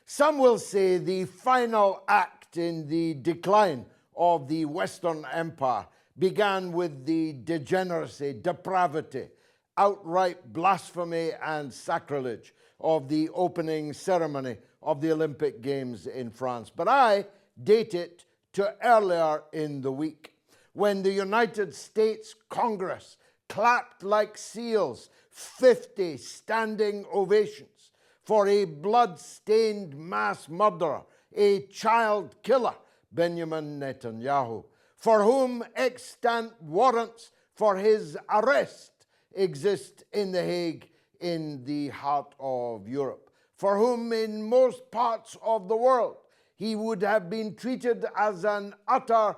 Some will say the final act in the decline of the Western Empire began with the degeneracy, depravity, outright blasphemy and sacrilege of the opening ceremony of the Olympic Games in France. But I date it to earlier in the week, when the United States Congress clapped like seals 50 standing ovations for a blood-stained mass murderer, a child killer, Benjamin Netanyahu, for whom extant warrants for his arrest exist in The Hague in the heart of Europe, for whom in most parts of the world he would have been treated as an utter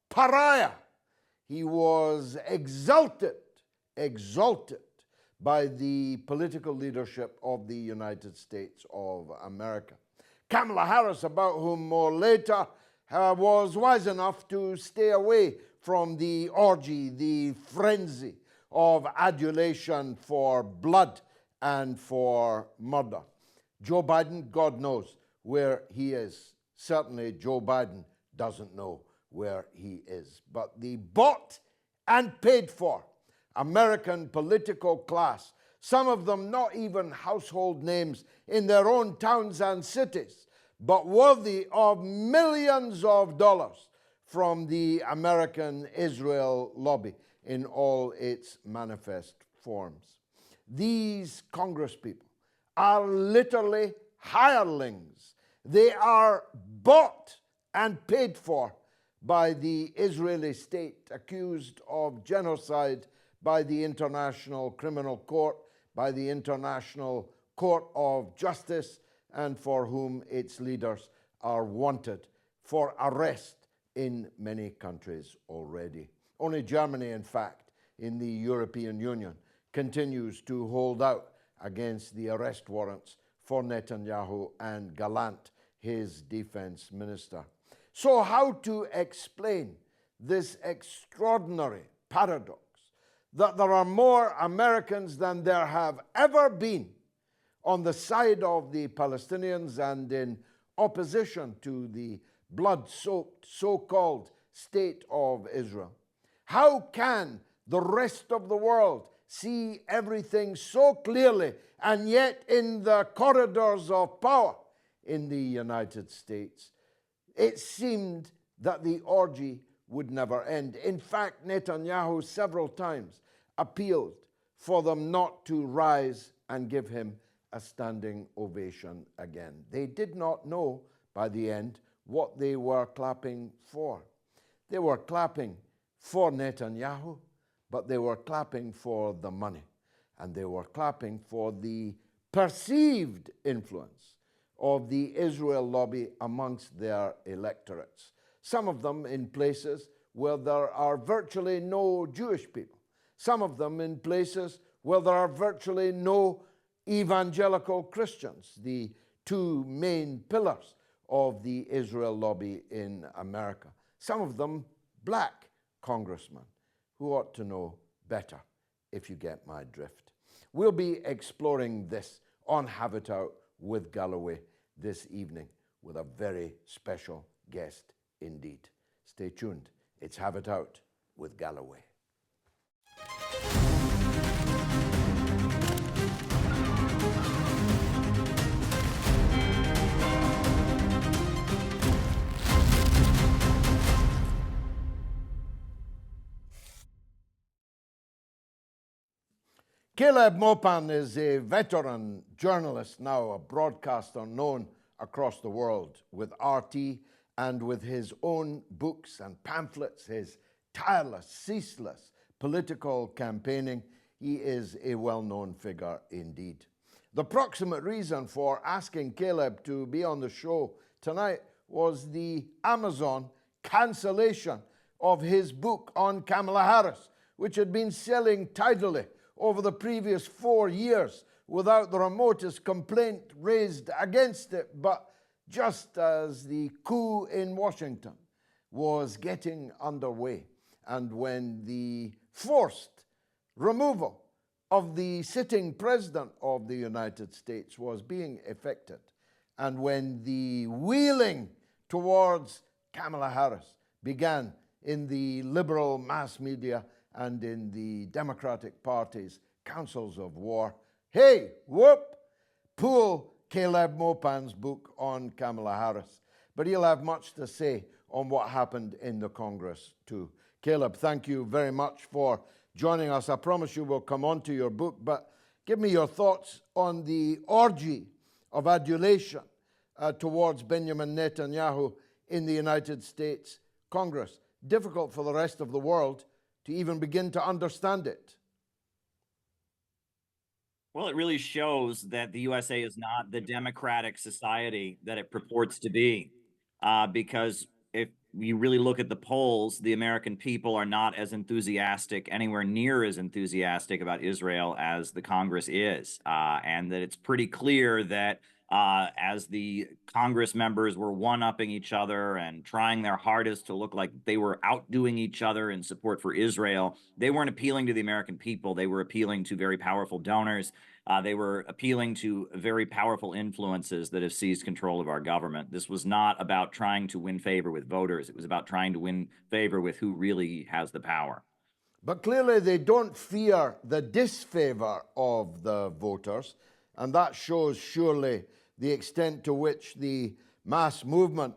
pariah. He was exalted by the political leadership of the United States of America. Kamala Harris, about whom more later, was wise enough to stay away from the orgy, the frenzy of adulation for blood and for murder. Joe Biden, God knows where he is. Certainly Joe Biden doesn't know where he is. But the bought and paid for American political class, some of them not even household names in their own towns and cities, but worthy of millions of dollars from the American Israel lobby in all its manifest forms. These congresspeople are literally hirelings. They are bought and paid for by the Israeli state, accused of genocide by the International Criminal Court, by the International Court of Justice, and for whom its leaders are wanted for arrest in many countries already. Only Germany, in fact, in the European Union, continues to hold out against the arrest warrants for Netanyahu and Gallant, his defense minister. So how to explain this extraordinary paradox that there are more Americans than there have ever been on the side of the Palestinians and in opposition to the blood-soaked so-called state of Israel? How can the rest of the world see everything so clearly, and yet in the corridors of power in the United States, it seemed that the orgy would never end? In fact, Netanyahu several times appealed for them not to rise and give him a standing ovation again. They did not know by the end what they were clapping for. They were clapping for Netanyahu, but they were clapping for the money, and they were clapping for the perceived influence of the Israel lobby amongst their electorates. Some of them in places where there are virtually no Jewish people. Some of them in places where there are virtually no evangelical Christians, the two main pillars of the Israel lobby in America. Some of them black congressmen who ought to know better, if you get my drift. We'll be exploring this on Have It Out with Galloway this evening with a very special guest indeed. Stay tuned. It's Have It Out with Galloway. Caleb Maupin is a veteran journalist, now a broadcaster known across the world with RT and with his own books and pamphlets, his tireless, ceaseless political campaigning. He is a well-known figure indeed. The proximate reason for asking Caleb to be on the show tonight was the Amazon cancellation of his book on Kamala Harris, which had been selling tidily over the previous 4 years without the remotest complaint raised against it. But just as the coup in Washington was getting underway, and when the forced removal of the sitting president of the United States was being effected, and when the wheeling towards Kamala Harris began in the liberal mass media and in the Democratic Party's councils of war, hey, whoop, pull Caleb Maupin's book on Kamala Harris. But he'll have much to say on what happened in the Congress too. Caleb, thank you very much for joining us. I promise you we'll come on to your book, but give me your thoughts on the orgy of adulation towards Benjamin Netanyahu in the United States Congress. Difficult for the rest of the world to even begin to understand it. Well, it really shows that the USA is not the democratic society that it purports to be, because if you really look at the polls, the American people are not as enthusiastic, anywhere near as enthusiastic about Israel as the Congress is, and that it's pretty clear that as the Congress members were one-upping each other and trying their hardest to look like they were outdoing each other in support for Israel, they weren't appealing to the American people. They were appealing to very powerful donors. They were appealing to very powerful influences that have seized control of our government. This was not about trying to win favor with voters. It was about trying to win favor with who really has the power. But clearly they don't fear the disfavor of the voters, and that shows surely the extent to which the mass movement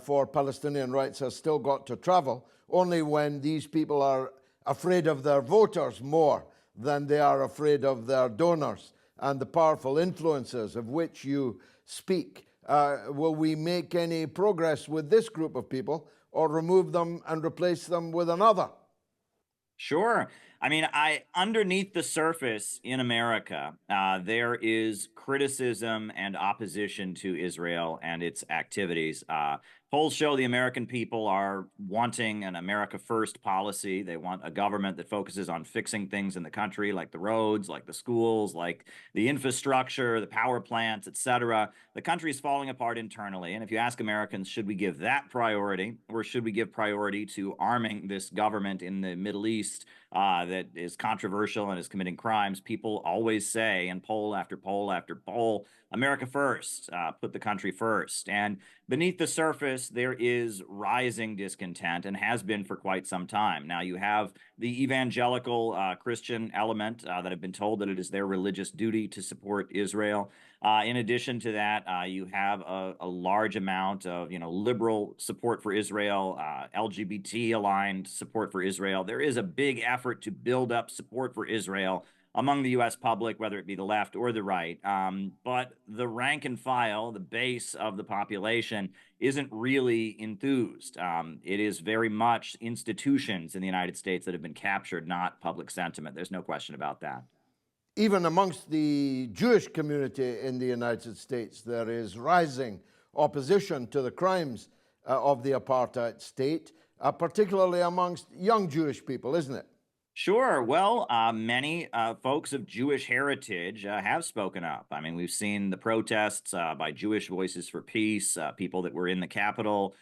for Palestinian rights has still got to travel, only when these people are afraid of their voters more than they are afraid of their donors and the powerful influences of which you speak. Will we make any progress with this group of people or remove them and replace them with another? Sure. I mean, underneath the surface in America, there is criticism and opposition to Israel and its activities. Polls show the American people are wanting an America First policy. They want a government that focuses on fixing things in the country, like the roads, like the schools, like the infrastructure, the power plants, et cetera. The country is falling apart internally. And if you ask Americans, should we give that priority, or should we give priority to arming this government in the Middle East that is controversial and is committing crimes? People always say, in poll after poll after poll, America first, put the country first. And beneath the surface, there is rising discontent and has been for quite some time. Now, you have the evangelical Christian element that have been told that it is their religious duty to support Israel. In addition to that, you have a large amount of, liberal support for Israel, LGBT-aligned support for Israel. There is a big effort to build up support for Israel among the U.S. public, whether it be the left or the right. But the rank and file, the base of the population, isn't really enthused. It is very much institutions in the United States that have been captured, not public sentiment. There's no question about that. Even amongst the Jewish community in the United States, there is rising opposition to the crimes of the apartheid state, particularly amongst young Jewish people, isn't it? Sure. Well, many folks of Jewish heritage have spoken up. I mean, we've seen the protests by Jewish Voices for Peace, people that were in the Capitol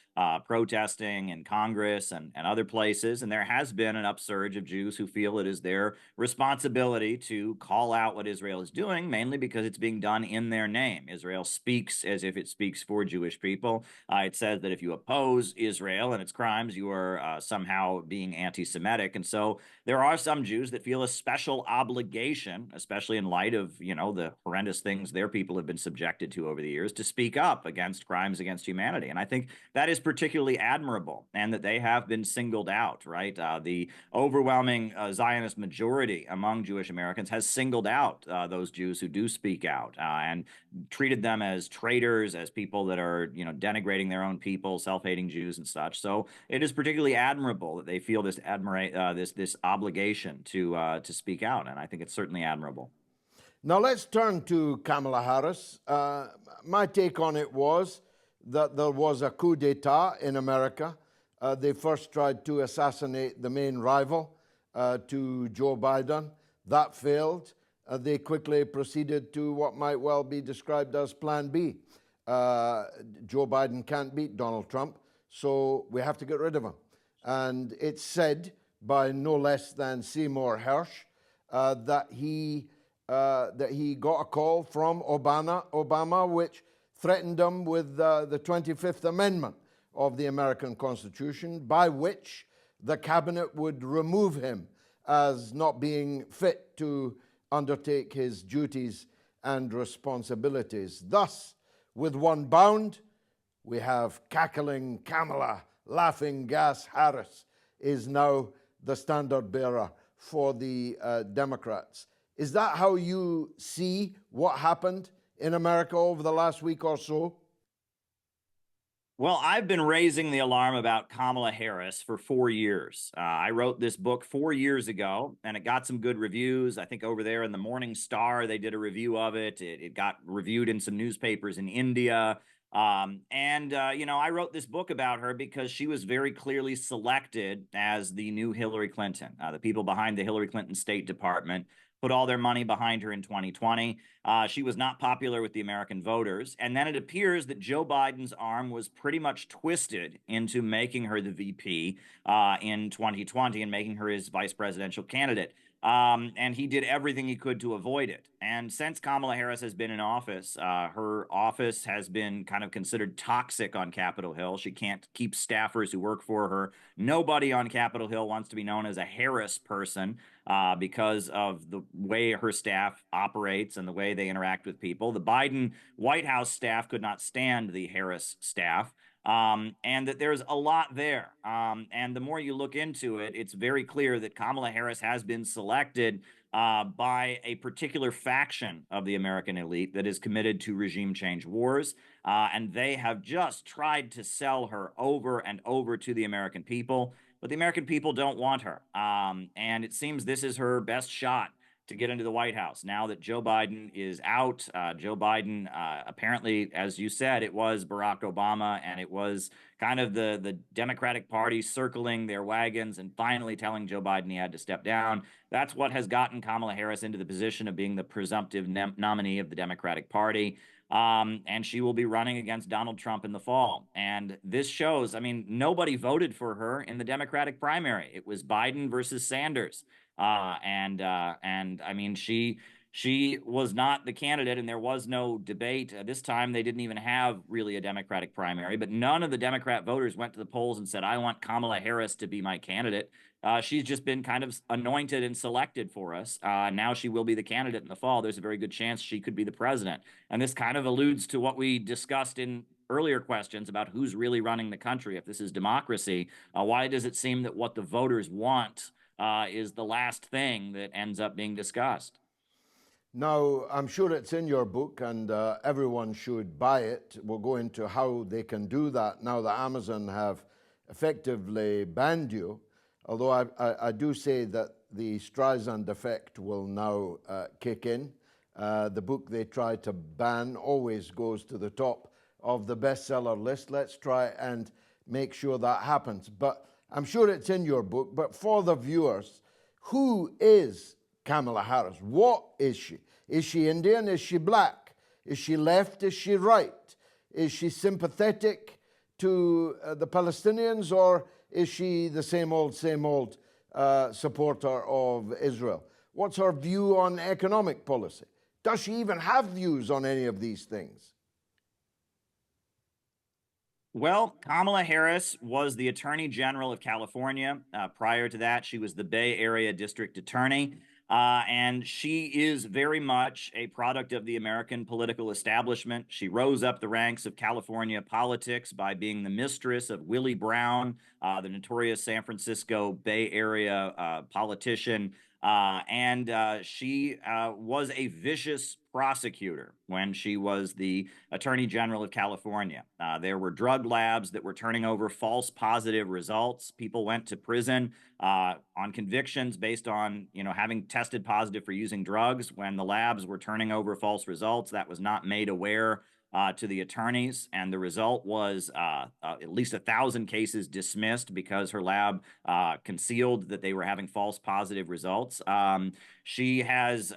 protesting in Congress and other places. And there has been an upsurge of Jews who feel it is their responsibility to call out what Israel is doing, mainly because it's being done in their name. Israel speaks as if it speaks for Jewish people. It says that if you oppose Israel and its crimes, you are somehow being anti-Semitic. And so there are some Jews that feel a special obligation, especially in light of, the horrendous things their people have been subjected to over the years, to speak up against crimes against humanity. And I think that is particularly admirable, and that they have been singled out, right? The overwhelming Zionist majority among Jewish Americans has singled out those Jews who do speak out and treated them as traitors, as people that are, denigrating their own people, self-hating Jews and such. So it is particularly admirable that they feel this obligation to speak out, and I think it's certainly admirable. Now let's turn to Kamala Harris. My take on it was that there was a coup d'etat in America. They first tried to assassinate the main rival to Joe Biden. That failed. They quickly proceeded to what might well be described as Plan B. Joe Biden can't beat Donald Trump, so we have to get rid of him. And it's said by no less than Seymour Hersh that he got a call from Obama, which threatened him with the 25th Amendment of the American Constitution, by which the cabinet would remove him as not being fit to undertake his duties and responsibilities. Thus, with one bound, we have cackling Kamala, laughing gas Harris is now the standard bearer for the Democrats. Is that how you see what happened in America over the last week or so? Well, I've been raising the alarm about Kamala Harris for 4 years. I wrote this book 4 years ago, and it got some good reviews. I think over there in the Morning Star, they did a review of it. It got reviewed in some newspapers in India. I wrote this book about her because she was very clearly selected as the new Hillary Clinton. The people behind the Hillary Clinton State Department put all their money behind her in 2020. She was not popular with the American voters. And then it appears that Joe Biden's arm was pretty much twisted into making her the VP in 2020 and making her his vice presidential candidate. And he did everything he could to avoid it. And since Kamala Harris has been in office, her office has been kind of considered toxic on Capitol Hill. She can't keep staffers who work for her. Nobody on Capitol Hill wants to be known as a Harris person because of the way her staff operates and the way they interact with people. The Biden White House staff could not stand the Harris staff. And that there's a lot there. And the more you look into it, it's very clear that Kamala Harris has been selected by a particular faction of the American elite that is committed to regime change wars. And they have just tried to sell her over and over to the American people, but the American people don't want her. And it seems this is her best shot to get into the White House. Now that Joe Biden is out, Joe Biden, apparently, as you said, it was Barack Obama, and it was kind of the Democratic Party circling their wagons and finally telling Joe Biden he had to step down. That's what has gotten Kamala Harris into the position of being the presumptive nominee of the Democratic Party. And she will be running against Donald Trump in the fall. And this shows, I mean, nobody voted for her in the Democratic primary. It was Biden versus Sanders. And I mean, she was not the candidate, and there was no debate. This time, they didn't even have really a Democratic primary, but none of the Democrat voters went to the polls and said, I want Kamala Harris to be my candidate. She's just been kind of anointed and selected for us. Now she will be the candidate in the fall. There's a very good chance she could be the president. And this kind of alludes to what we discussed in earlier questions about who's really running the country. If this is democracy, why does it seem that what the voters want is the last thing that ends up being discussed? Now, I'm sure it's in your book, and everyone should buy it. We'll go into how they can do that now that Amazon have effectively banned you. Although I do say that the Streisand effect will now kick in. The book they try to ban always goes to the top of the bestseller list. Let's try and make sure that happens. But I'm sure it's in your book. But for the viewers, who is Kamala Harris? What is she? Is she Indian? Is she black? Is she left? Is she right? Is she sympathetic to the Palestinians, or is she the same old supporter of Israel? What's her view on economic policy? Does she even have views on any of these things? Well, Kamala Harris was the Attorney General of California. Prior to that, she was the Bay Area District Attorney. And she is very much a product of the American political establishment. She rose up the ranks of California politics by being the mistress of Willie Brown, the notorious San Francisco Bay Area politician. She was a vicious prosecutor when she was the Attorney General of California. There were drug labs that were turning over false positive results. People went to prison on convictions based on, having tested positive for using drugs. When the labs were turning over false results, that was not made aware to the attorneys, and the result was at least 1,000 cases dismissed because her lab concealed that they were having false positive results. She has,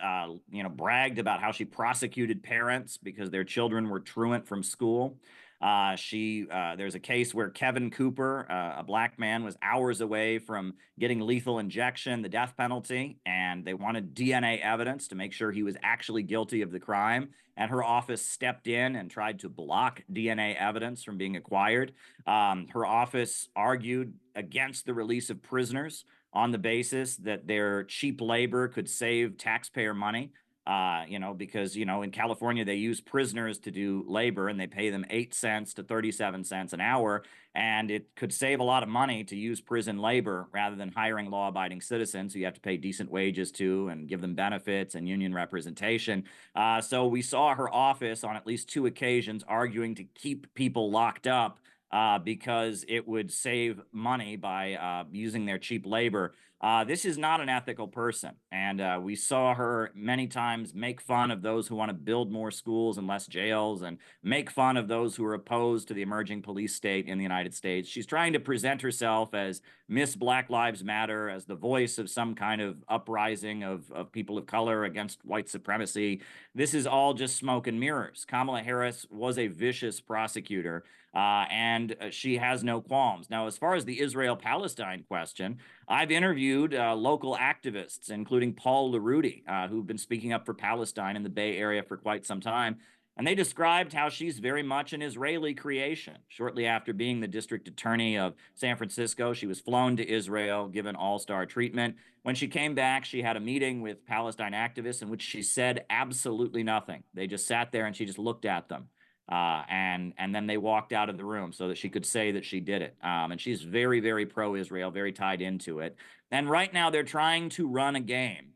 bragged about how she prosecuted parents because their children were truant from school. There's a case where Kevin Cooper, a black man, was hours away from getting lethal injection, the death penalty, and they wanted DNA evidence to make sure he was actually guilty of the crime. And her office stepped in and tried to block DNA evidence from being acquired. Her office argued against the release of prisoners on the basis that their cheap labor could save taxpayer money. Because, in California, they use prisoners to do labor and they pay them 8 cents to 37 cents an hour. And it could save a lot of money to use prison labor rather than hiring law abiding citizens who you have to pay decent wages to and give them benefits and union representation. So we saw her office on at least 2 occasions arguing to keep people locked up because it would save money by using their cheap labor. This is not an ethical person. And we saw her many times make fun of those who want to build more schools and less jails and make fun of those who are opposed to the emerging police state in the United States. She's trying to present herself as Miss Black Lives Matter, as the voice of some kind of uprising of people of color against white supremacy. This is all just smoke and mirrors. Kamala Harris was a vicious prosecutor. And she has no qualms. Now, as far as the Israel-Palestine question, I've interviewed local activists, including Paul LaRudy, who've been speaking up for Palestine in the Bay Area for quite some time. And they described how she's very much an Israeli creation. Shortly after being the district attorney of San Francisco, she was flown to Israel, given all-star treatment. When she came back, she had a meeting with Palestine activists in which she said absolutely nothing. They just sat there and she just looked at them. And then they walked out of the room so that she could say that she did it. And she's very, very pro-Israel, very tied into it. And right now they're trying to run a game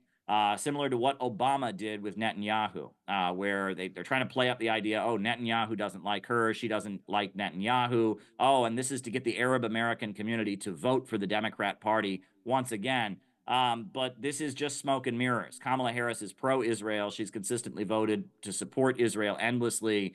similar to what Obama did with Netanyahu, where they're trying to play up the idea, oh, Netanyahu doesn't like her, she doesn't like Netanyahu. Oh, and this is to get the Arab American community to vote for the Democrat Party once again. But this is just smoke and mirrors. Kamala Harris is pro-Israel. She's consistently voted to support Israel endlessly.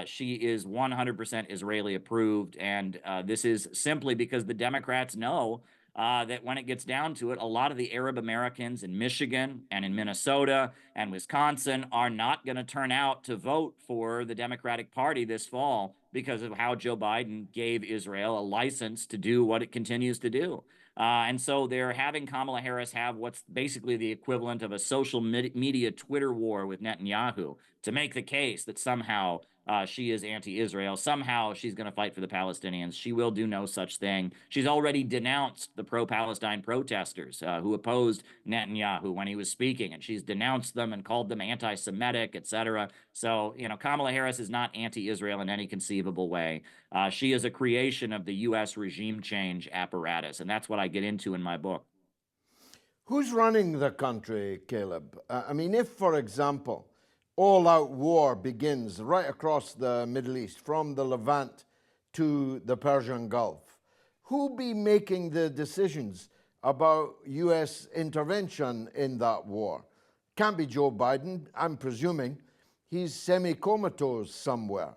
She is 100% Israeli approved. And this is simply because the Democrats know that when it gets down to it, a lot of the Arab Americans in Michigan and in Minnesota and Wisconsin are not going to turn out to vote for the Democratic Party this fall because of how Joe Biden gave Israel a license to do what it continues to do. And so they're having Kamala Harris have what's basically the equivalent of a social media Twitter war with Netanyahu to make the case that somehow she is anti-Israel. Somehow she's going to fight for the Palestinians. She will do no such thing. She's already denounced the pro-Palestine protesters who opposed Netanyahu when he was speaking, and she's denounced them and called them anti-Semitic, etc. So, Kamala Harris is not anti-Israel in any conceivable way. She is a creation of the U.S. regime change apparatus, and that's what I get into in my book. Who's running the country, Caleb? If, for example, all-out war begins right across the Middle East, from the Levant to the Persian Gulf, who'll be making the decisions about U.S. intervention in that war? Can't be Joe Biden, I'm presuming. He's semi-comatose somewhere.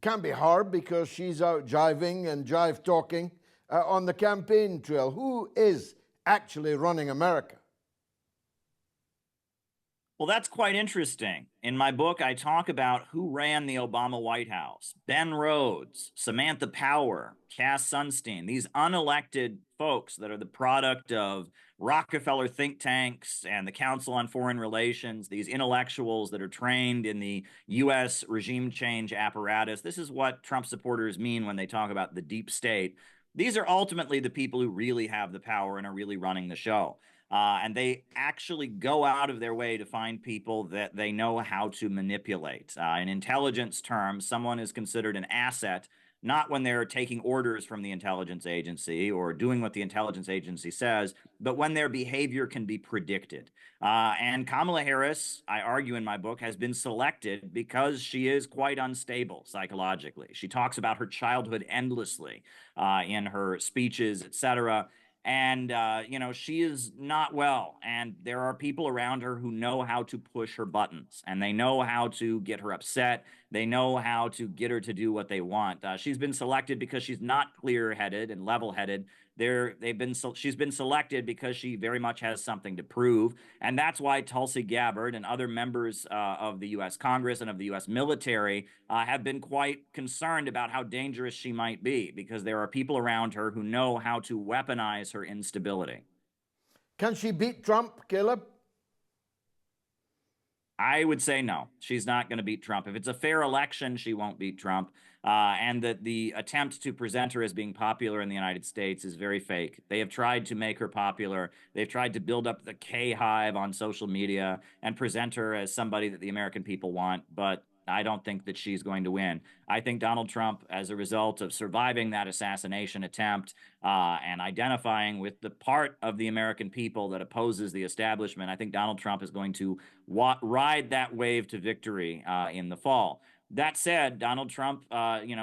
Can't be her because she's out jiving and jive-talking on the campaign trail. Who is actually running America? Well, that's quite interesting. In my book, I talk about who ran the Obama White House. Ben Rhodes, Samantha Power, Cass Sunstein, these unelected folks that are the product of Rockefeller think tanks and the Council on Foreign Relations, these intellectuals that are trained in the U.S. regime change apparatus. This is what Trump supporters mean when they talk about the deep state. These are ultimately the people who really have the power and are really running the show. And they actually go out of their way to find people that they know how to manipulate. In intelligence terms, someone is considered an asset, not when they're taking orders from the intelligence agency or doing what the intelligence agency says, but when their behavior can be predicted. And Kamala Harris, I argue in my book, has been selected because she is quite unstable psychologically. She talks about her childhood endlessly in her speeches, etc. And, she is not well. And there are people around her who know how to push her buttons, and they know how to get her upset. They know how to get her to do what they want. She's been selected because she's not clear-headed and level-headed. She's been selected because she very much has something to prove, and that's why Tulsi Gabbard and other members of the U.S. Congress and of the U.S. military have been quite concerned about how dangerous she might be, because there are people around her who know how to weaponize her instability. Can she beat Trump, Caleb? I would say no. She's not going to beat Trump. If it's a fair election, she won't beat Trump. And that the attempt to present her as being popular in the United States is very fake. They have tried to make her popular. They've tried to build up the K-hive on social media and present her as somebody that the American people want, but I don't think that she's going to win. I think Donald Trump, as a result of surviving that assassination attempt and identifying with the part of the American people that opposes the establishment, I think Donald Trump is going to ride that wave to victory in the fall. That said, Donald Trump,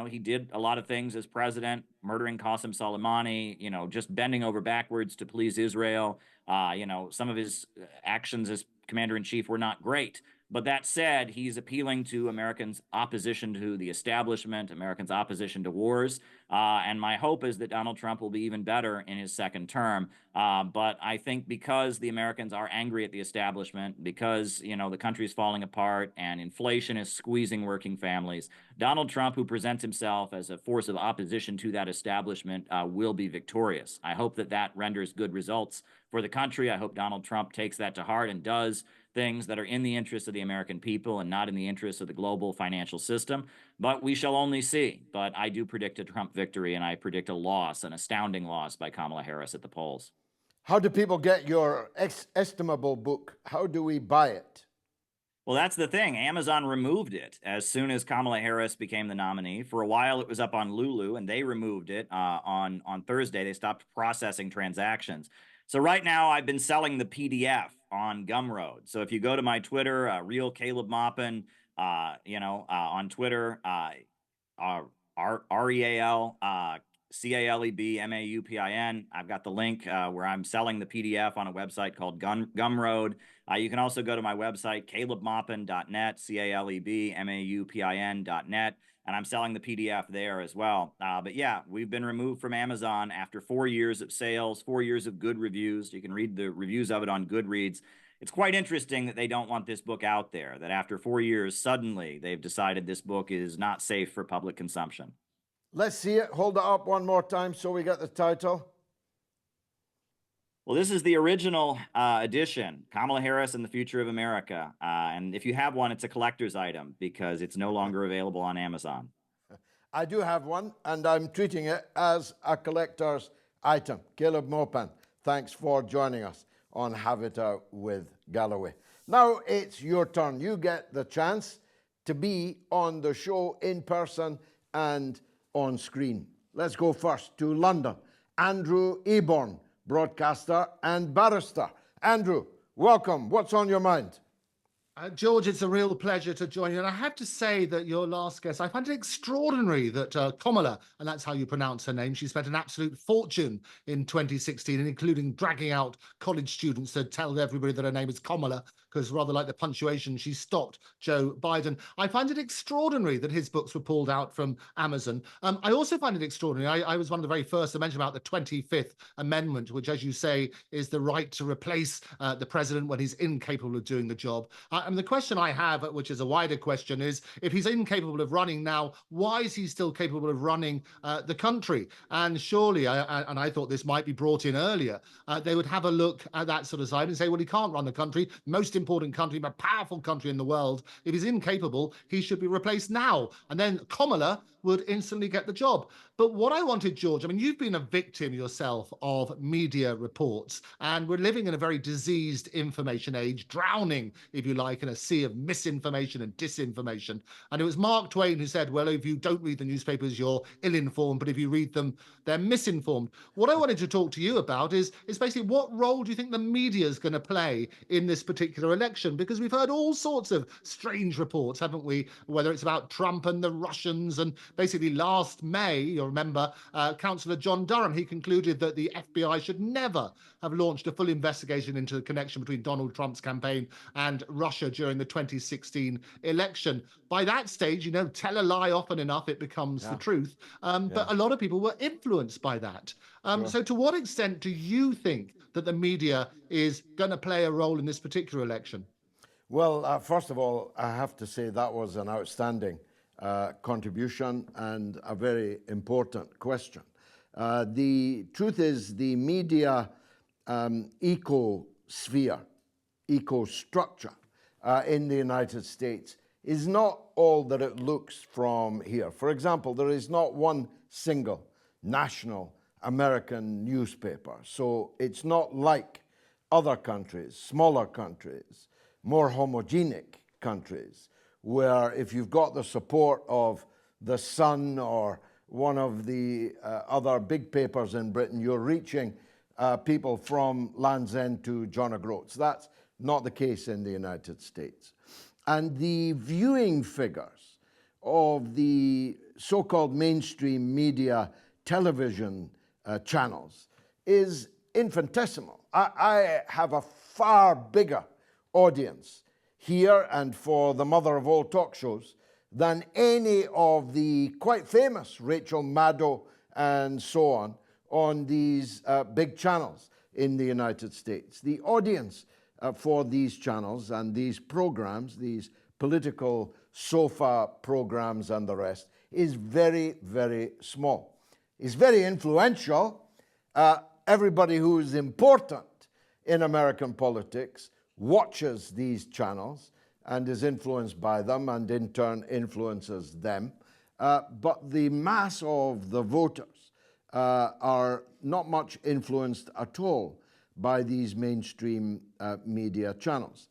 he did a lot of things as president, murdering Qasem Soleimani, just bending over backwards to please Israel. Some of his actions as commander-in-chief were not great. But that said, he's appealing to Americans' opposition to the establishment, Americans' opposition to wars. And my hope is that Donald Trump will be even better in his second term. But I think because the Americans are angry at the establishment, because, the country is falling apart and inflation is squeezing working families, Donald Trump, who presents himself as a force of opposition to that establishment, will be victorious. I hope that renders good results for the country. I hope Donald Trump takes that to heart and does things that are in the interest of the American people and not in the interest of the global financial system. But we shall only see. But I do predict a Trump victory, and I predict a loss, an astounding loss by Kamala Harris at the polls. How do people get your estimable book? How do we buy it? Well, that's the thing. Amazon removed it as soon as Kamala Harris became the nominee. For a while, it was up on Lulu, and they removed it on Thursday. They stopped processing transactions. So right now, I've been selling the PDF on Gumroad. So if you go to my Twitter, real Caleb Maupin, on Twitter, REAL CALEB MAUPIN. I've got the link where I'm selling the PDF on a website called Gumroad. You can also go to my website, calebmaupin.net, CALEBMAUPIN.net, and I'm selling the PDF there as well. But yeah, we've been removed from Amazon after 4 years of sales, 4 years of good reviews. You can read the reviews of it on Goodreads. It's quite interesting that they don't want this book out there, that after 4 years, suddenly they've decided this book is not safe for public consumption. Let's see it. Hold it up one more time so we get the title. Well, this is the original edition, Kamala Harris and the Future of America. And if you have one, it's a collector's item because it's no longer available on Amazon. I do have one, and I'm treating it as a collector's item. Caleb Maupin, thanks for joining us on Have It Out with Galloway. Now it's your turn. You get the chance to be on the show in person and on screen. Let's go first to London. Andrew Eborn, broadcaster and barrister. Andrew, welcome. What's on your mind? George, it's a real pleasure to join you. And I have to say that your last guest, I find it extraordinary that Kamala, and that's how you pronounce her name, she spent an absolute fortune in 2016, including dragging out college students to tell everybody that her name is Kamala, because rather like the punctuation, she stopped Joe Biden. I find it extraordinary that his books were pulled out from Amazon. I also find it extraordinary. I was one of the very first to mention about the 25th Amendment, which, as you say, is the right to replace the president when he's incapable of doing the job. And the question I have, which is a wider question, is if he's incapable of running now, why is he still capable of running the country? And surely, and I thought this might be brought in earlier, they would have a look at that sort of side and say, well, he can't run the country, most important country, most powerful country in the world. If he's incapable, he should be replaced now. And then Kamala would instantly get the job. But what I wanted, George, I mean, you've been a victim yourself of media reports, and we're living in a very diseased information age, drowning, if you like, in a sea of misinformation and disinformation. And it was Mark Twain who said, well, if you don't read the newspapers, you're ill-informed, but if you read them, they're misinformed. What I wanted to talk to you about is basically what role do you think the media is going to play in this particular election? Because we've heard all sorts of strange reports, haven't we? Whether it's about Trump and the Russians and basically last May, you'll remember, Councillor John Durham, he concluded that the FBI should never have launched a full investigation into the connection between Donald Trump's campaign and Russia during the 2016 election. By that stage, tell a lie often enough, it becomes the truth. But a lot of people were influenced by that. So to what extent do you think that the media is going to play a role in this particular election? Well, first of all, I have to say that was an outstanding contribution and a very important question. The truth is the media ecosphere, ecostructure in the United States is not all that it looks from here. For example, there is not one single national American newspaper. So it's not like other countries, smaller countries, more homogenic countries, where if you've got the support of the Sun or one of the other big papers in Britain, you're reaching people from Land's End to John O'Groats. That's not the case in the United States. And the viewing figures of the so-called mainstream media television channels is infinitesimal. I have a far bigger audience here and for the mother of all talk shows than any of the quite famous Rachel Maddow and so on these big channels in the United States. The audience for these channels and these programs, these political sofa programs and the rest, is very, very small. It's very influential. Everybody who is important in American politics watches these channels and is influenced by them and in turn influences them. But the mass of the voters are not much influenced at all by these mainstream media channels.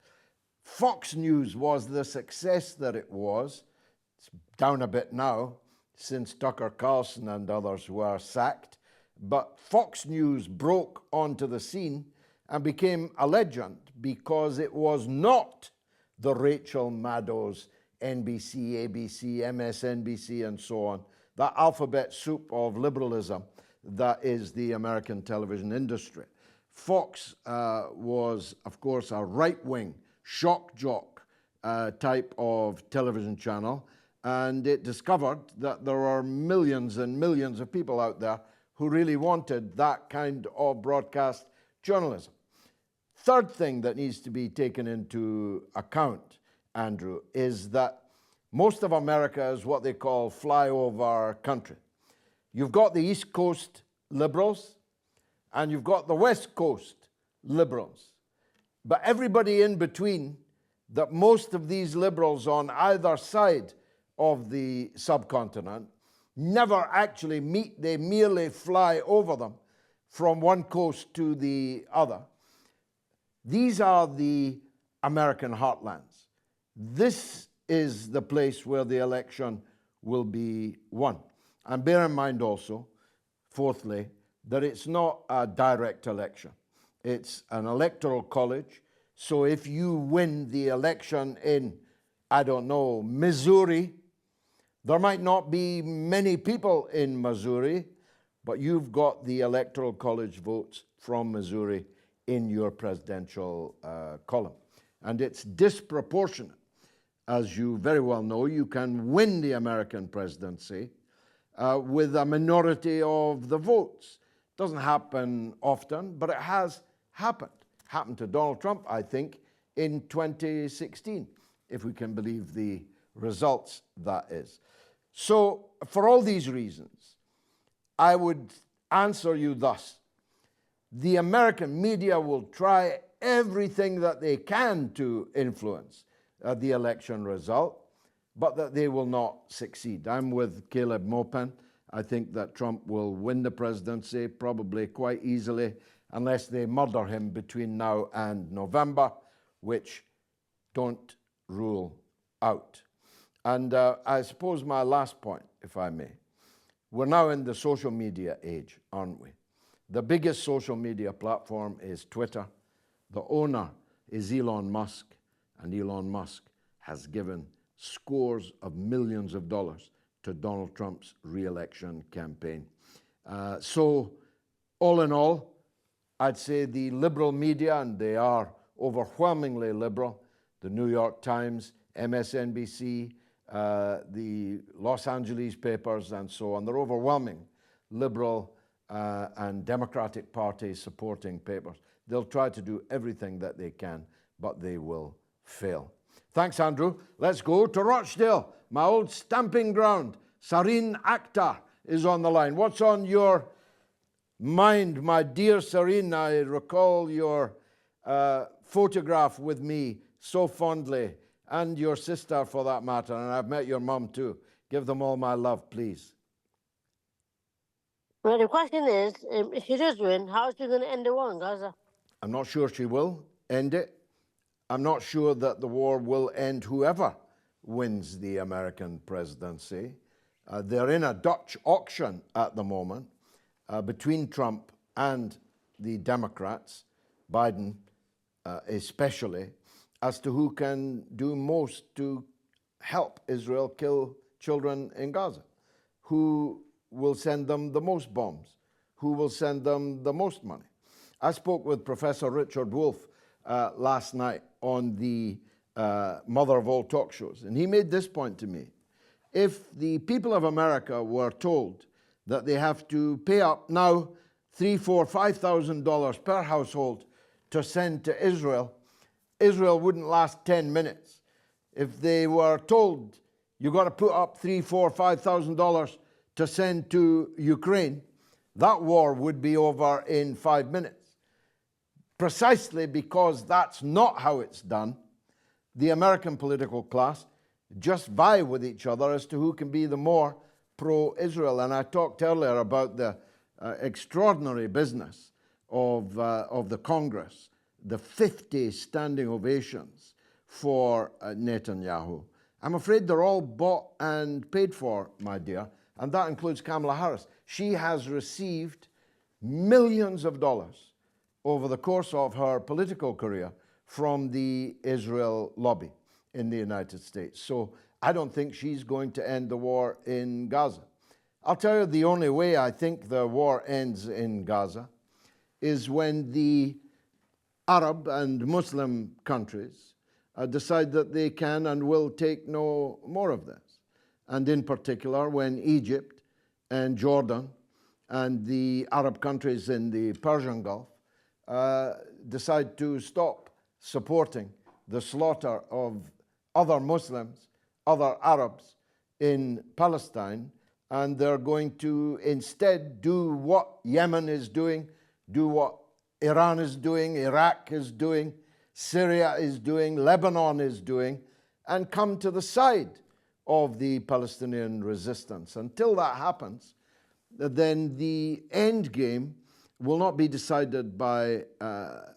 Fox News was the success that it was. It's down a bit now since Tucker Carlson and others were sacked. But Fox News broke onto the scene and became a legend because it was not the Rachel Maddow's NBC, ABC, MSNBC, and so on, that alphabet soup of liberalism that is the American television industry. Fox was, of course, a right-wing, shock jock type of television channel, and it discovered that there are millions and millions of people out there who really wanted that kind of broadcast journalism. Third thing that needs to be taken into account, Andrew, is that most of America is what they call flyover country. You've got the East Coast liberals and you've got the West Coast liberals. But everybody in between, that most of these liberals on either side of the subcontinent never actually meet, they merely fly over them from one coast to the other. These are the American heartlands. This is the place where the election will be won. And bear in mind also, fourthly, that it's not a direct election. It's an electoral college. So if you win the election in, I don't know, Missouri, there might not be many people in Missouri, but you've got the electoral college votes from Missouri in your presidential column. And it's disproportionate. As you very well know, you can win the American presidency with a minority of the votes. Doesn't happen often, but it has happened. Happened to Donald Trump, I think, in 2016, if we can believe the results, that is. So for all these reasons, I would answer you thus. The American media will try everything that they can to influence the election result, but that they will not succeed. I'm with Caleb Maupin. I think that Trump will win the presidency probably quite easily unless they murder him between now and November, which don't rule out. And I suppose my last point, if I may, we're now in the social media age, aren't we? The biggest social media platform is Twitter. The owner is Elon Musk, and Elon Musk has given scores of millions of dollars to Donald Trump's re-election campaign. So all in all, I'd say the liberal media, and they are overwhelmingly liberal, the New York Times, MSNBC, the Los Angeles papers, and so on, they're overwhelming liberal and Democratic Party supporting papers. They'll try to do everything that they can, but they will fail. Thanks, Andrew. Let's go to Rochdale, my old stamping ground. Sareen Akhtar is on the line. What's on your mind, my dear Sareen? I recall your photograph with me so fondly, and your sister for that matter, and I've met your mum too. Give them all my love, please. Well, the question is, if she does win, how is she going to end the war in Gaza? I'm not sure she will end it. I'm not sure that the war will end whoever wins the American presidency. They're in a Dutch auction at the moment between Trump and the Democrats, Biden especially, as to who can do most to help Israel kill children in Gaza. Who will send them the most bombs? Who will send them the most money? I spoke with Professor Richard Wolff last night on the mother of all talk shows, and he made this point to me. If the people of America were told that they have to pay up now $3,000, $4,000, $5,000 per household to send to Israel, Israel wouldn't last 10 minutes. If they were told you got to put up $3,000, $4,000, $5,000 to send to Ukraine, that war would be over in 5 minutes. Precisely because that's not how it's done, the American political class just vie with each other as to who can be the more pro-Israel. And I talked earlier about the extraordinary business of the Congress, the 50 standing ovations for Netanyahu. I'm afraid they're all bought and paid for, my dear, and that includes Kamala Harris. She has received millions of dollars over the course of her political career from the Israel lobby in the United States. So I don't think she's going to end the war in Gaza. I'll tell you the only way I think the war ends in Gaza is when the Arab and Muslim countries decide that they can and will take no more of this. And in particular, when Egypt and Jordan and the Arab countries in the Persian Gulf decide to stop supporting the slaughter of other Muslims, other Arabs in Palestine, and they're going to instead do what Yemen is doing, do what Iran is doing, Iraq is doing, Syria is doing, Lebanon is doing, and come to the side of the Palestinian resistance. Until that happens, then the end game will not be decided by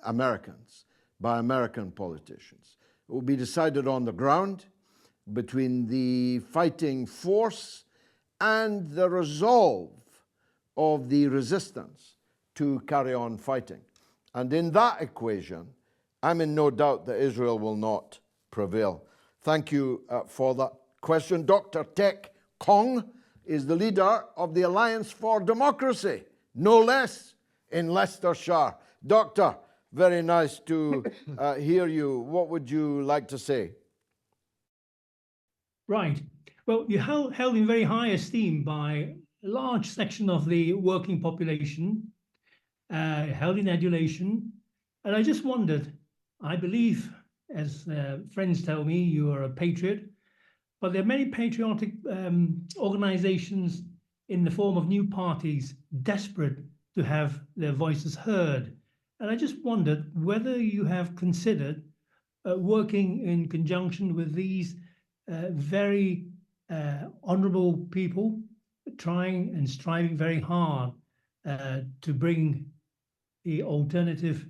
Americans, by American politicians. It will be decided on the ground between the fighting force and the resolve of the resistance to carry on fighting. And in that equation, I'm in no doubt that Israel will not prevail. Thank you for that question. Dr. Tek Kong is the leader of the Alliance for Democracy, no less, in Leicestershire. Doctor, very nice to hear you. What would you like to say? Right. Well, you're held in very high esteem by a large section of the working population, held in adulation. And I just wondered, I believe, as friends tell me, you are a patriot, but there are many patriotic organizations in the form of new parties desperate to have their voices heard. And I just wondered whether you have considered working in conjunction with these very honorable people, trying and striving very hard to bring the alternative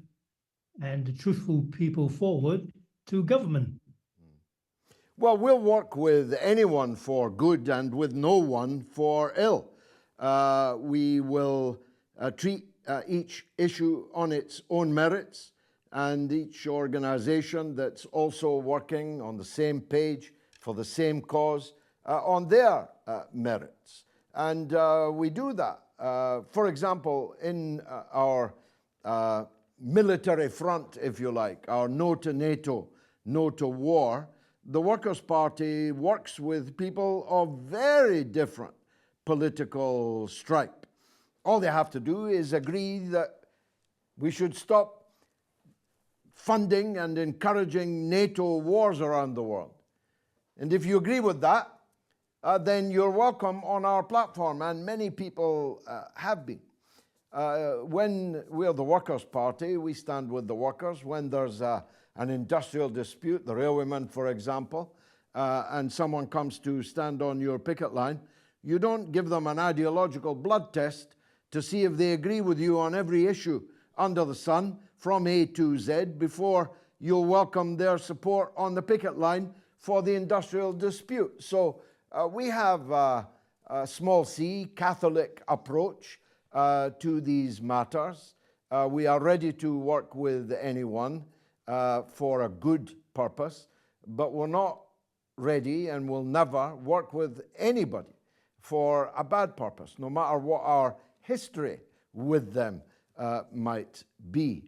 and the truthful people forward to government. Well, we'll work with anyone for good and with no one for ill. We will treat each issue on its own merits, and each organization that's also working on the same page for the same cause on their merits. And we do that. For example, in our military front, if you like, our no to NATO, no to war, the Workers' Party works with people of very different political stripe. All they have to do is agree that we should stop funding and encouraging NATO wars around the world. And if you agree with that, then you're welcome on our platform, and many people have been. When we're the Workers' Party, we stand with the workers. When there's an industrial dispute, the railwaymen, for example, and someone comes to stand on your picket line, you don't give them an ideological blood test to see if they agree with you on every issue under the sun from A to Z before you'll welcome their support on the picket line for the industrial dispute. So we have a small c Catholic approach to these matters. We are ready to work with anyone for a good purpose, but we're not ready and will never work with anybody for a bad purpose, no matter what our history with them might be.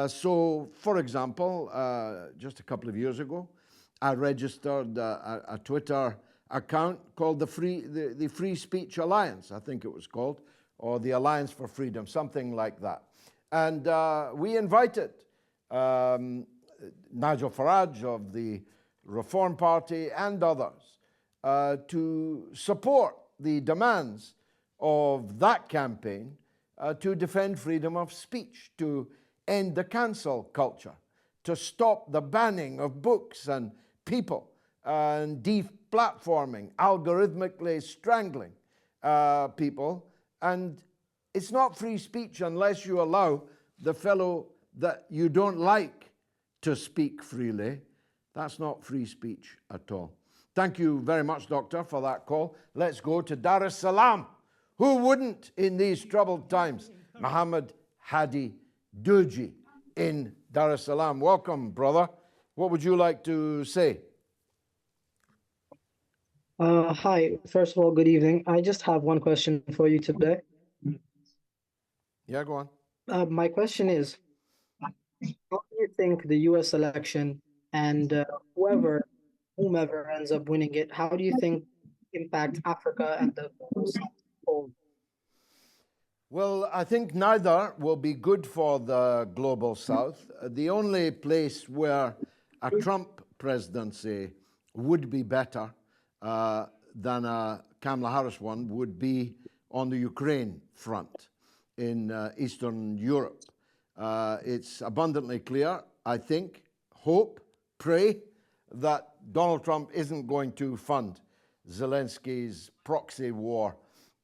So, for example, just a couple of years ago, I registered a Twitter account called the Free Speech Alliance, I think it was called, or the Alliance for Freedom, something like that. And we invited Nigel Farage of the Reform Party and others to support the demands of that campaign to defend freedom of speech, to end the cancel culture, to stop the banning of books and people, and deplatforming, algorithmically strangling people. And it's not free speech unless you allow the fellow that you don't like to speak freely. That's not free speech at all. Thank you very much, Doctor, for that call. Let's go to Dar es Salaam. Who wouldn't in these troubled times? Mohammed Hadi Duji in Dar es Salaam. Welcome, brother. What would you like to say? Hi, first of all, good evening. I just have one question for you today. Yeah, go on. My question is, how do you think the US election and whomever ends up winning it, how do you think impact Africa and the global South? Well, I think neither will be good for the global South. The only place where a Trump presidency would be better than a Kamala Harris one would be on the Ukraine front in Eastern Europe. It's abundantly clear, I think, hope, pray, that Donald Trump isn't going to fund Zelensky's proxy war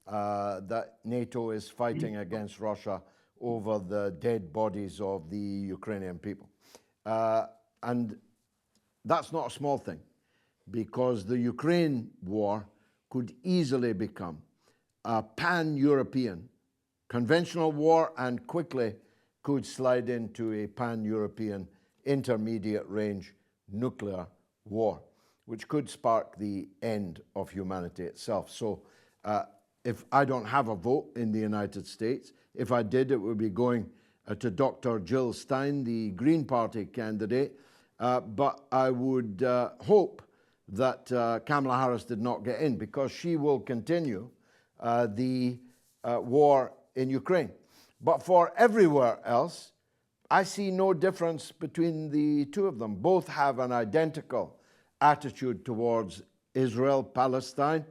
that NATO is fighting against Russia over the dead bodies of the Ukrainian people. And that's not a small thing, because the Ukraine war could easily become a pan-European conventional war and quickly could slide into a pan-European intermediate range nuclear war, which could spark the end of humanity itself. So if I don't have a vote in the United States, if I did, it would be going to Dr. Jill Stein, the Green Party candidate, but I would hope that Kamala Harris did not get in, because she will continue the war in Ukraine. But for everywhere else, I see no difference between the two of them. Both have an identical attitude towards Israel, Palestine.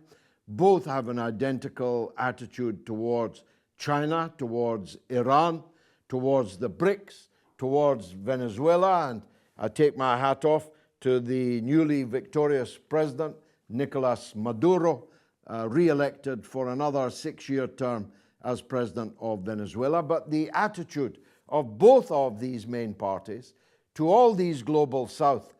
Both have an identical attitude towards China, towards Iran, towards the BRICS, towards Venezuela. And I take my hat off to the newly victorious president, Nicolas Maduro, re-elected for another 6-year term as president of Venezuela. But the attitude of both of these main parties to all these global South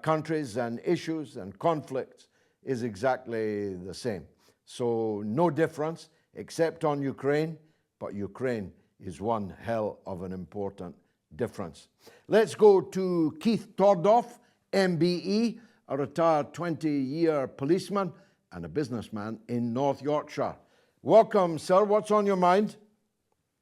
countries and issues and conflicts is exactly the same. So no difference except on Ukraine, but Ukraine is one hell of an important difference. Let's go to Keith Tordoff, MBE, a retired 20-year policeman and a businessman in North Yorkshire. Welcome, sir. What's on your mind?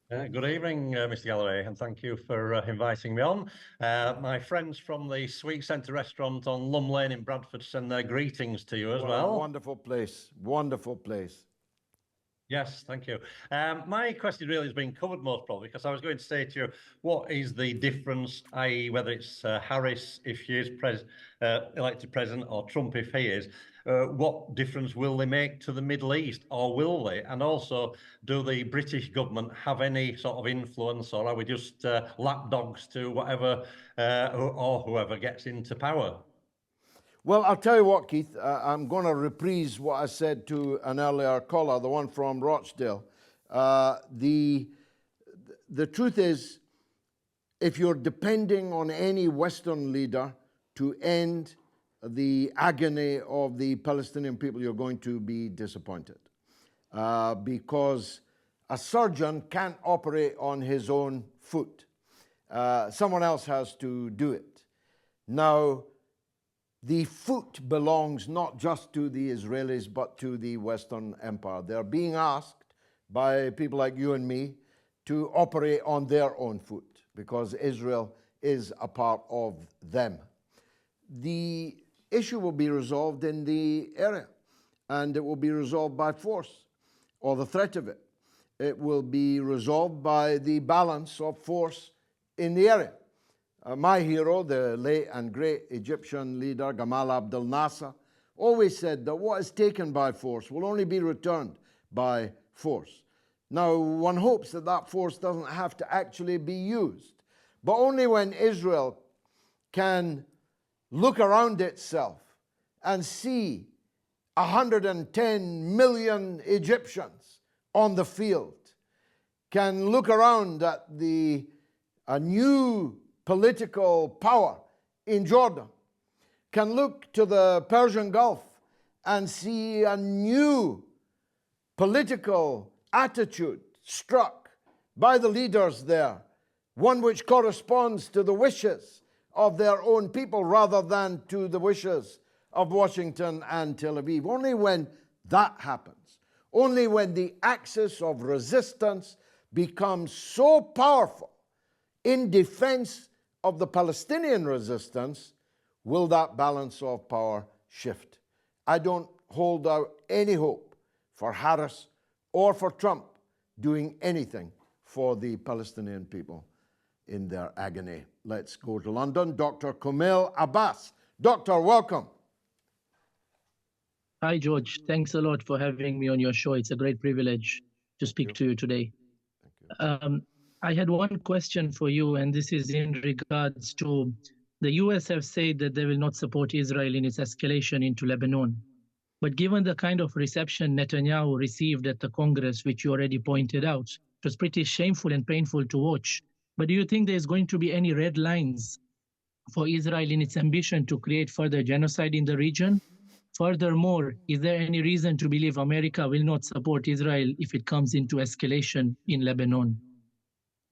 Good evening, Mr. Galloway, and thank you for inviting me on. My friends from the Sweet Centre restaurant on Lum Lane in Bradford send their greetings to you as well. Wonderful place. Wonderful place. Yes, thank you. My question really has been covered most probably, because I was going to say to you, what is the difference, i.e. whether it's Harris if she is elected president or Trump if he is, what difference will they make to the Middle East, or will they? And also, do the British government have any sort of influence, or are we just lapdogs to whatever or whoever gets into power? Well, I'll tell you what, Keith, I'm going to reprise what I said to an earlier caller, the one from Rochdale. The truth is, if you're depending on any Western leader to end the agony of the Palestinian people, you're going to be disappointed. Because a surgeon can't operate on his own foot. Someone else has to do it. Now, the foot belongs not just to the Israelis, but to the Western Empire. They're being asked by people like you and me to operate on their own foot, because Israel is a part of them. The issue will be resolved in the area, and it will be resolved by force, or the threat of it. It will be resolved by the balance of force in the area. My hero, the late and great Egyptian leader, Gamal Abdel Nasser, always said that what is taken by force will only be returned by force. Now, one hopes that that force doesn't have to actually be used, but only when Israel can look around itself and see 110 million Egyptians on the field, can look around at a new political power in Jordan, can look to the Persian Gulf and see a new political attitude struck by the leaders there, one which corresponds to the wishes of their own people rather than to the wishes of Washington and Tel Aviv. Only when that happens, only when the axis of resistance becomes so powerful in defense of the Palestinian resistance, will that balance of power shift. I don't hold out any hope for Harris or for Trump doing anything for the Palestinian people in their agony. Let's go to London. Dr. Kumail Abbas. Doctor, welcome. Hi, George. Thanks a lot for having me on your show. It's a great privilege to speak to you today. I had one question for you, and this is in regards to the US have said that they will not support Israel in its escalation into Lebanon. But given the kind of reception Netanyahu received at the Congress, which you already pointed out, it was pretty shameful and painful to watch. But do you think there's going to be any red lines for Israel in its ambition to create further genocide in the region? Furthermore, is there any reason to believe America will not support Israel if it comes into escalation in Lebanon?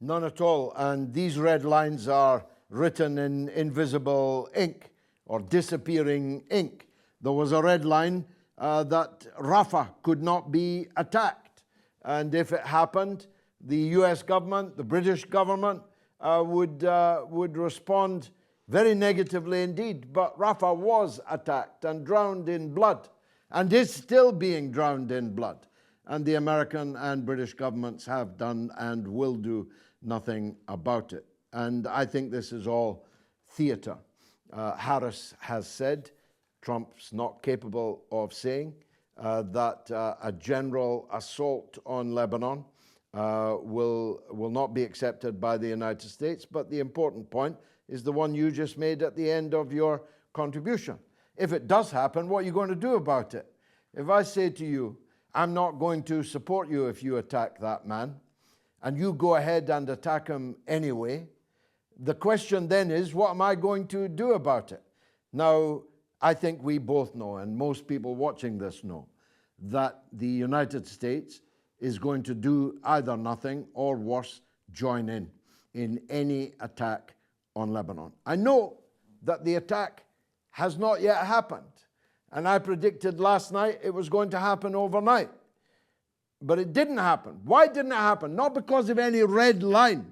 None at all. And these red lines are written in invisible ink or disappearing ink. There was a red line that Rafah could not be attacked. And if it happened, the US government, the British government would respond very negatively indeed. But Rafah was attacked and drowned in blood, and is still being drowned in blood. And the American and British governments have done and will do nothing about it. And I think this is all theater. Harris has said, Trump's not capable of saying, that a general assault on Lebanon will not be accepted by the United States. But the important point is the one you just made at the end of your contribution. If it does happen, what are you going to do about it? If I say to you, I'm not going to support you if you attack that man, and you go ahead and attack him anyway, the question then is, what am I going to do about it? Now, I think we both know, and most people watching this know, that the United States is going to do either nothing or worse, join in any attack on Lebanon. I know that the attack has not yet happened, And I predicted last night it was going to happen overnight. But it didn't happen. Why didn't it happen? Not because of any red line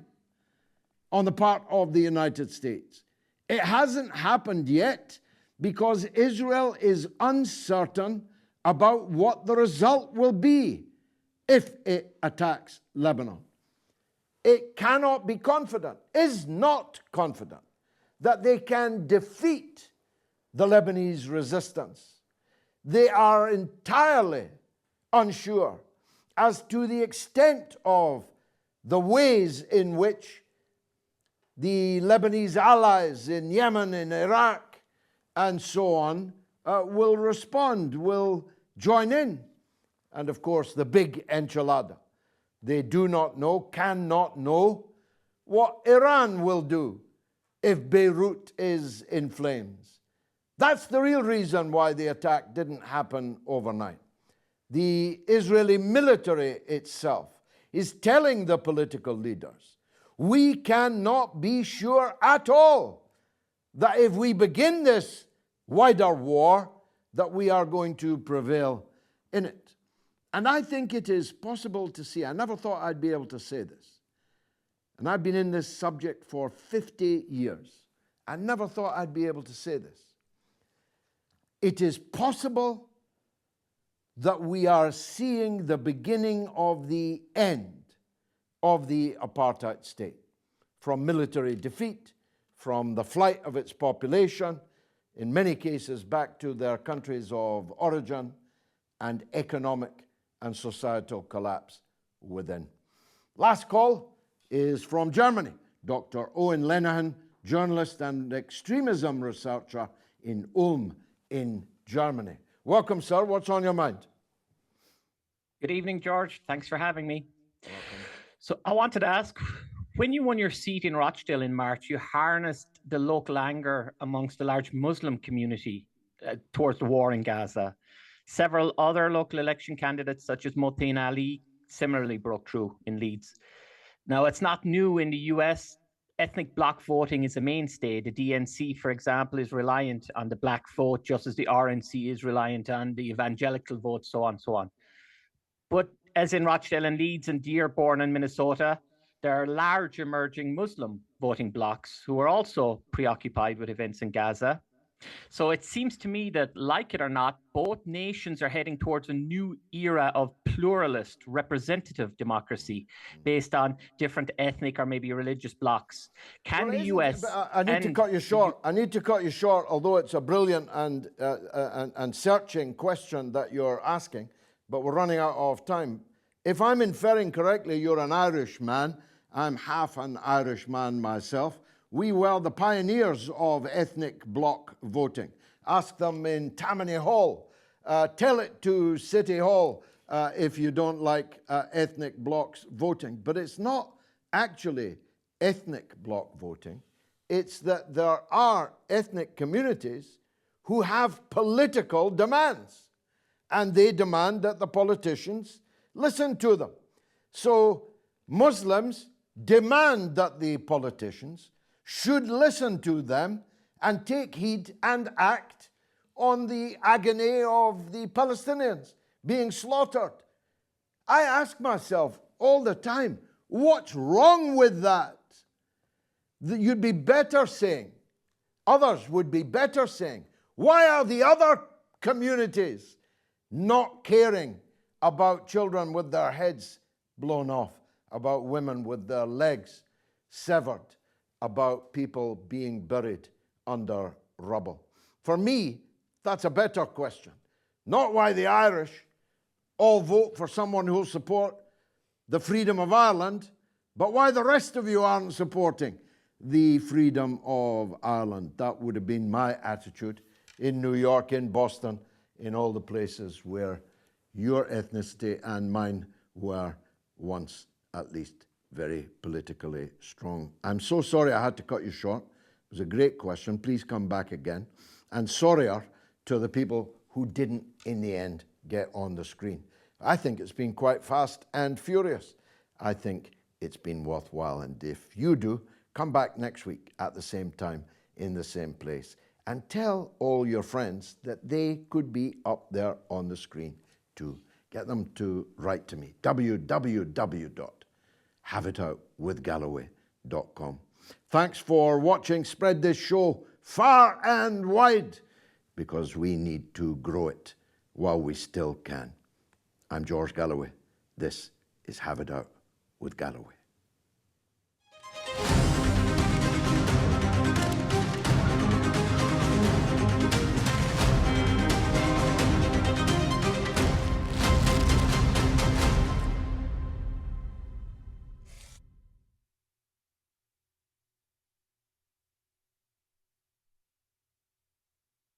on the part of the United States. It hasn't happened yet because Israel is uncertain about what the result will be if it attacks Lebanon. It cannot be confident, is not confident, that they can defeat the Lebanese resistance. They are entirely unsure as to the extent of the ways in which the Lebanese allies in Yemen, in Iraq, and so on, will respond, will join in. And of course, the big enchilada. They do not know, cannot know, what Iran will do if Beirut is in flames. That's the real reason why the attack didn't happen overnight. The Israeli military itself is telling the political leaders, we cannot be sure at all that if we begin this wider war, that we are going to prevail in it. And I think it is possible to see, I never thought I'd be able to say this, and I've been in this subject for 50 years. I never thought I'd be able to say this. It is possible that we are seeing the beginning of the end of the apartheid state, from military defeat, from the flight of its population, in many cases back to their countries of origin, and economic and societal collapse within. Last call is from Germany. Dr. Owen Lenihan, journalist and extremism researcher in Ulm in Germany. Welcome, sir. What's on your mind? Good evening, George. Thanks for having me. Welcome. So I wanted to ask, when you won your seat in Rochdale in March, you harnessed the local anger amongst the large Muslim community towards the war in Gaza. Several other local election candidates, such as Maupin Ali, similarly broke through in Leeds. Now, it's not new in the US. Ethnic bloc voting is a mainstay. The DNC, for example, is reliant on the black vote, just as the RNC is reliant on the evangelical vote, so on, so on. But as in Rochdale and Leeds and Dearborn and Minnesota, there are large emerging Muslim voting blocs who are also preoccupied with events in Gaza. So it seems to me that, like it or not, both nations are heading towards a new era of pluralist representative democracy based on different ethnic or maybe religious blocs. Can the US... I need to cut you short. I need to cut you short, although it's a brilliant and searching question that you're asking, but we're running out of time. If I'm inferring correctly, you're an Irishman. I'm half an Irishman myself. We were the pioneers of ethnic bloc voting. Ask them in Tammany Hall. Tell it to City Hall if you don't like ethnic blocs voting. But it's not actually ethnic bloc voting. It's that there are ethnic communities who have political demands. And they demand that the politicians listen to them. So Muslims demand that the politicians should listen to them and take heed and act on the agony of the Palestinians being slaughtered. I ask myself all the time, what's wrong with that? You'd be better saying, others would be better saying, why are the other communities not caring about children with their heads blown off, about women with their legs severed, about people being buried under rubble? For me, that's a better question. Not why the Irish all vote for someone who will support the freedom of Ireland, but why the rest of you aren't supporting the freedom of Ireland. That would have been my attitude in New York, in Boston, in all the places where your ethnicity and mine were once, at least, very politically strong. I'm so sorry I had to cut you short. It was a great question. Please come back again. And sorrier to the people who didn't, in the end, get on the screen. I think it's been quite fast and furious. I think it's been worthwhile. And if you do, come back next week at the same time, in the same place. and tell all your friends that they could be up there on the screen too. Get them to write to me, www.haveitoutwithgalloway.com. Thanks for watching. Spread this show far and wide, because we need to grow it while we still can. I'm George Galloway. This is Have It Out with Galloway.